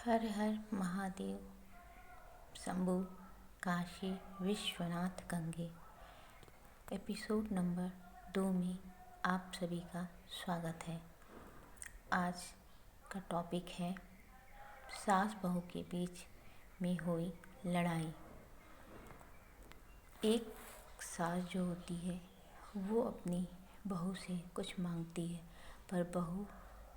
हर हर Mahadev Shambhu Kashi Vishwanath Gange. Episode number 2 में आप सभी का स्वागत है। आज का टॉपिक है सास बहू के बीच में हुई लड़ाई। एक सास जो होती है वो अपनी बहू से कुछ मांगती है, पर बहू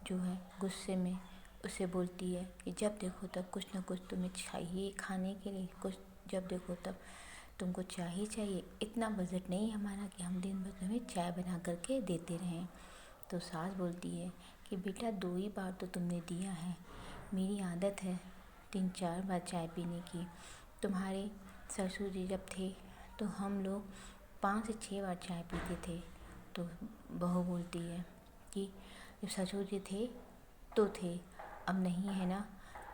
जो है गुस्से में उसे बोलती है कि जब देखो तब कुछ ना कुछ तुम्हें चाहिए खाने के लिए, कुछ जब देखो तब तुमको चाहिए। इतना बजट नहीं हमारा कि हम दिन भर तुम्हें चाय बना करके देते रहें। तो सास बोलती है कि बेटा 2 ही बार तो तुमने दिया है, मेरी आदत है 3-4 बार चाय पीने की। तुम्हारे ससुर जी जब थे तो हम लोग 5 से 6 बार चाय पीते थे। तो बहू बोलती है कि जब ससुर जी थे तो थे, अब नहीं है ना,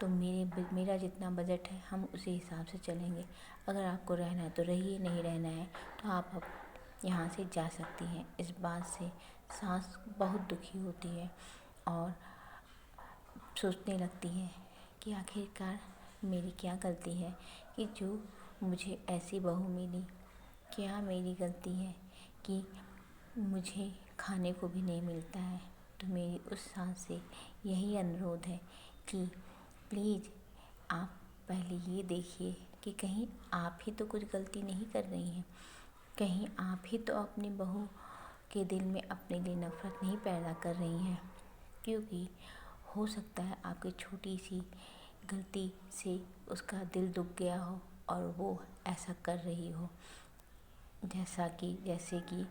तो मेरा जितना बजट है हम उसी हिसाब से चलेंगे। अगर आपको रहना है तो रहिए, नहीं रहना है तो आप अब यहाँ से जा सकती हैं। इस बात से सास बहुत दुखी होती है और सोचने लगती है कि आखिरकार मेरी क्या गलती है कि जो मुझे ऐसी बहू मिली। क्या मेरी गलती है कि मुझे खाने को भी नहीं मिलता है। तो मेरी उस सास से यही अनुरोध है कि प्लीज़ आप पहले ये देखिए कि कहीं आप ही तो कुछ गलती नहीं कर रही हैं, कहीं आप ही तो अपनी बहू के दिल में अपने लिए नफ़रत नहीं पैदा कर रही हैं। क्योंकि हो सकता है आपकी छोटी सी गलती से उसका दिल दुख गया हो और वो ऐसा कर रही हो। जैसे कि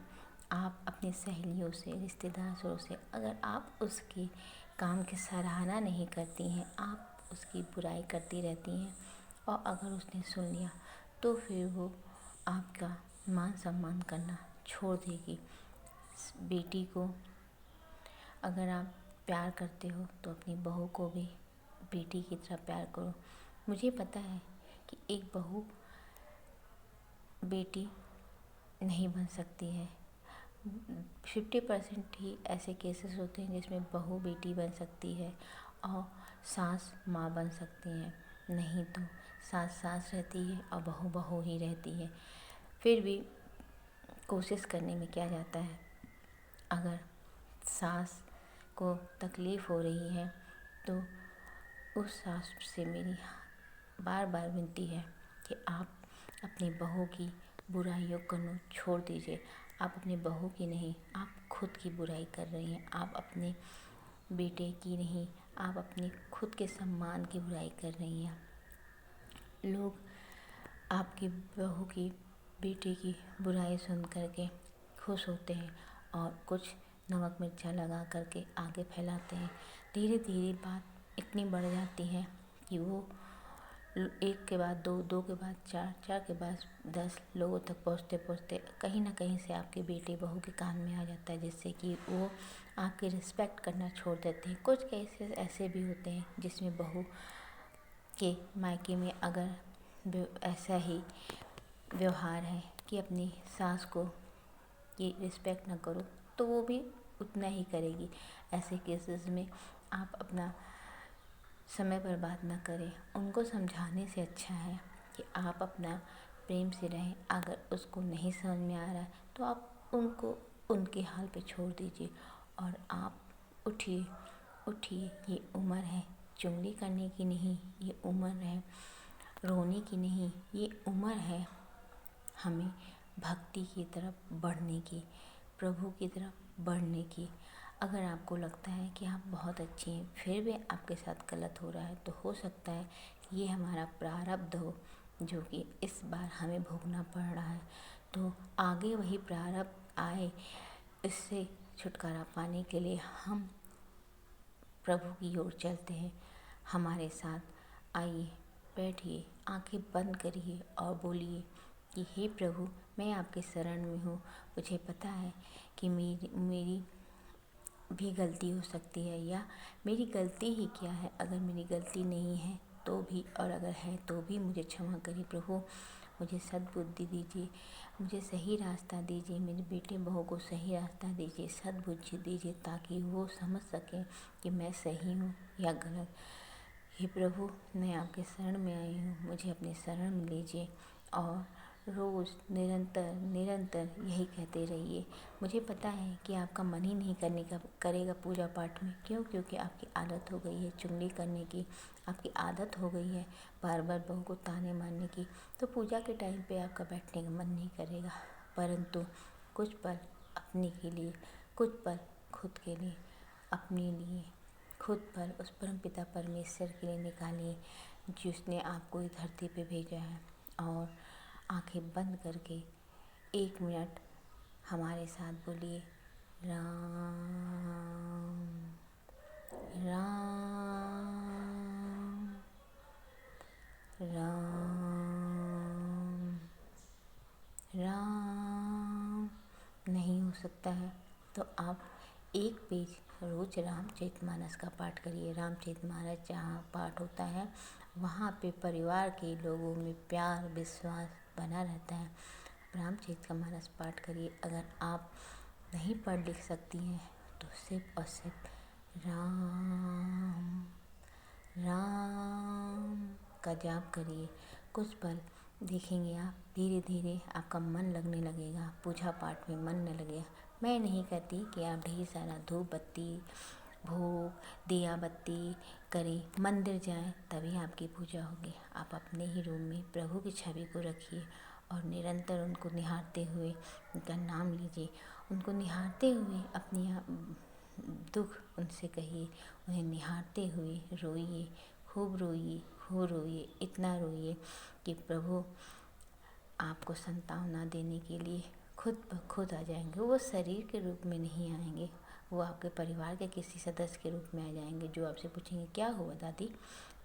आप अपनी सहेलियों से, रिश्तेदारों से अगर आप उसके काम की सराहना नहीं करती हैं, आप उसकी बुराई करती रहती हैं और अगर उसने सुन लिया तो फिर वो आपका मान सम्मान करना छोड़ देगी। बेटी को अगर आप प्यार करते हो तो अपनी बहू को भी बेटी की तरह प्यार करो। मुझे पता है कि एक बहू बेटी नहीं बन सकती है। 50% ही ऐसे केसेस होते हैं जिसमें बहू बेटी बन सकती है और सास माँ बन सकती हैं, नहीं तो सास सास रहती है और बहू बहू ही रहती है। फिर भी कोशिश करने में क्या जाता है। अगर सास को तकलीफ़ हो रही है तो उस सास से मेरी बार बार विनती है कि आप अपनी बहू की बुराइयों करना छोड़ दीजिए। आप अपनी बहू की नहीं, आप खुद की बुराई कर रही हैं। आप अपने बेटे की नहीं, आप अपने खुद के सम्मान की बुराई कर रही हैं। लोग आपकी बहू की, बेटे की बुराई सुन करके खुश होते हैं और कुछ नमक मिर्चा लगा करके आगे फैलाते हैं। धीरे धीरे बात इतनी बढ़ जाती है कि वो 1 के बाद 2, 2 के बाद 4, 4 के बाद 10 लोगों तक पहुँचते पहुँचते कहीं ना कहीं से आपके बेटे बहू के कान में आ जाता है, जिससे कि वो आपकी रिस्पेक्ट करना छोड़ देते हैं। कुछ केसेस ऐसे भी होते हैं जिसमें बहू के मायके में अगर ऐसा ही व्यवहार है कि अपनी सास को ये रिस्पेक्ट ना करो तो वो भी उतना ही करेगी। ऐसे केसेस में आप अपना समय बर्बाद ना करें। उनको समझाने से अच्छा है कि आप अपना प्रेम से रहें। अगर उसको नहीं समझ में आ रहा है तो आप उनको उनके हाल पे छोड़ दीजिए और आप उठिए। ये उम्र है चुगली करने की नहीं, ये उम्र है रोने की नहीं, ये उम्र है हमें भक्ति की तरफ बढ़ने की, प्रभु की तरफ बढ़ने की। अगर आपको लगता है कि आप बहुत अच्छी हैं फिर भी आपके साथ गलत हो रहा है तो हो सकता है ये हमारा प्रारब्ध हो जो कि इस बार हमें भोगना पड़ रहा है। तो आगे वही प्रारब्ध आए, इससे छुटकारा पाने के लिए हम प्रभु की ओर चलते हैं। हमारे साथ आइए, बैठिए, आंखें बंद करिए और बोलिए कि हे प्रभु, मैं आपके शरण में हूँ। मुझे पता है कि मेरी भी गलती हो सकती है, या मेरी गलती ही क्या है। अगर मेरी गलती नहीं है तो भी, और अगर है तो भी मुझे क्षमा करिए प्रभु। मुझे सद्बुद्धि दीजिए, मुझे सही रास्ता दीजिए, मेरे बेटे बहू को सही रास्ता दीजिए, सद्बुद्धि दीजिए ताकि वो समझ सकें कि मैं सही हूँ या गलत। हे प्रभु, मैं आपके शरण में आई हूँ, मुझे अपने शरण में लीजिए और रोज़ निरंतर निरंतर यही कहते रहिए। मुझे पता है कि आपका मन ही नहीं करेगा पूजा पाठ में। क्यों? क्योंकि आपकी आदत हो गई है चुगली करने की, आपकी आदत हो गई है बार बार बहू को ताने मारने की। तो पूजा के टाइम पे आपका बैठने का मन नहीं करेगा, परंतु कुछ पल अपने के लिए, कुछ पल खुद के लिए, अपने लिए खुद पर उस परम पिता परमेश्वर के लिए निकालिए जिसने आपको इस धरती पे भेजा है। और आंखें बंद करके 1 मिनट हमारे साथ बोलिए, राम राम राम राम। नहीं हो सकता है तो आप एक पेज रोज रामचरितमानस का पाठ करिए। रामचरितमानस जहाँ पाठ होता है वहाँ पे परिवार के लोगों में प्यार विश्वास बना रहता है। रामचरितमानस पाठ करिए। अगर आप नहीं पढ़ लिख सकती हैं तो सिर्फ और सिर्फ राम राम का जाप करिए। कुछ पल देखेंगे आप, धीरे धीरे आपका मन लगने लगेगा, पूजा पाठ में मन न लगेगा। मैं नहीं कहती कि आप ढेर सारा धूप बत्ती भोग दिया बत्ती करें, मंदिर जाएं तभी आपकी पूजा होगी। आप अपने ही रूम में प्रभु की छवि को रखिए और निरंतर उनको निहारते हुए उनका नाम लीजिए। उनको निहारते हुए अपनी दुख उनसे कहिए, उन्हें निहारते हुए रोइए, खूब रोइए, खूब रोइए, इतना रोइए कि प्रभु आपको सांत्वना देने के लिए खुद ब खुद आ जाएंगे। वो शरीर के रूप में नहीं आएंगे, वो आपके परिवार के किसी सदस्य के रूप में आ जाएंगे जो आपसे पूछेंगे, क्या हुआ दादी,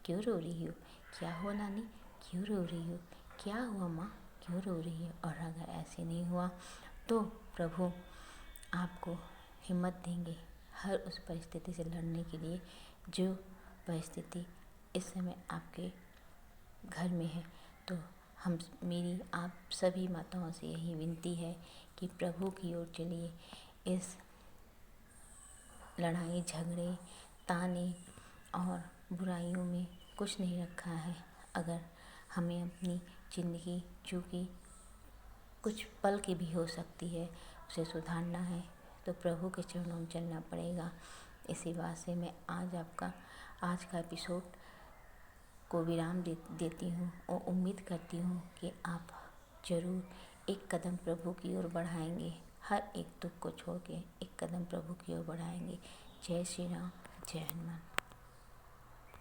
क्यों रो रही हो? क्या हुआ नानी, क्यों रो रही हो? क्या हुआ माँ, क्यों रो रही हो? और अगर ऐसे नहीं हुआ तो प्रभु आपको हिम्मत देंगे हर उस परिस्थिति से लड़ने के लिए जो परिस्थिति इस समय आपके घर में है। तो मेरी आप सभी माताओं से यही विनती है कि प्रभु की ओर चलिए। इस लड़ाई झगड़े ताने और बुराइयों में कुछ नहीं रखा है। अगर हमें अपनी ज़िंदगी चूँकि कुछ पल की भी हो सकती है उसे सुधारना है तो प्रभु के चरणों में चलना पड़ेगा। इसी बात से मैं आज का एपिसोड को विराम देती हूँ और उम्मीद करती हूँ कि आप ज़रूर एक कदम प्रभु की ओर बढ़ाएंगे, हर एक दुख को छोड़ के एक कदम प्रभु की ओर बढ़ाएंगे। जय श्री राम, जय हनुमान।